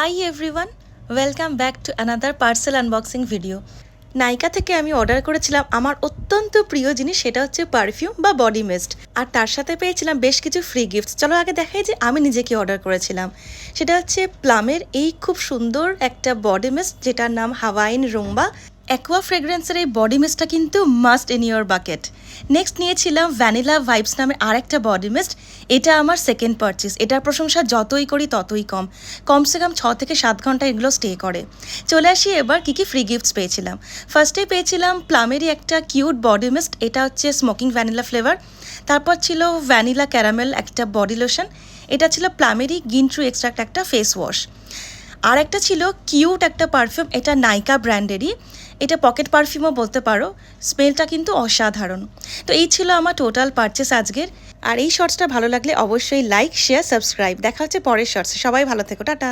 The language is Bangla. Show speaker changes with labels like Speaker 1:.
Speaker 1: High everyone, welcome back to another parcel unboxing video. Nykaa থেকে আমি অর্ডার করেছিলাম আমার অত্যন্ত প্রিয় জিনিস, সেটা হচ্ছে পারফিউম বা বডি মিস্ট, আর তার সাথে পেয়েছিলাম বেশ কিছু ফ্রি গিফটস। চলো আগে দেখাই যে আমি নিজে কি অর্ডার করেছিলাম। সেটা হচ্ছে প্লামের এই খুব সুন্দর একটা বডি মিস্ট, যেটার নাম হাওয়াইন রুম্বা। অ্যাকোয়া ফ্রেগ্রেন্সের এই বডি মিস্টটা কিন্তু must in your bucket. Next নিয়েছিলাম ভ্যানিলা ভাইবস নামে আরেকটা বডি মিস্ট। এটা আমার সেকেন্ড পারচেস। এটার প্রশংসা যতই করি ততই কমসে কম 6 থেকে 7 ঘন্টা এগুলো স্টে করে। চলে আসি এবার কী কী ফ্রি গিফটস পেয়েছিলাম। ফার্স্টে পেয়েছিলাম প্লামেরই একটা কিউট বডি মিস্ট, এটা হচ্ছে স্মোকিং ভ্যানিলা ফ্লেভার। তারপর ছিল ভ্যানিলা ক্যারামেল একটা বডি লোশন। এটা ছিল প্লামেরই গ্রিন ট্রি এক্সট্রাক্ট একটা ফেস ওয়াশ। আর একটা ছিল কিউট একটা পারফিউম, এটা নাইকা ব্র্যান্ডেরই, এটা পকেট পারফিউমও বলতে পারো। স্মেলটা কিন্তু অসাধারণ। তো এই ছিল আমার টোটাল পারচেস আজকের। আর এই শর্টসটা ভালো লাগলে অবশ্যই লাইক, শেয়ার, সাবস্ক্রাইব। দেখা হচ্ছে পরের শর্টসে। সবাই ভালো থেকো, টাটা।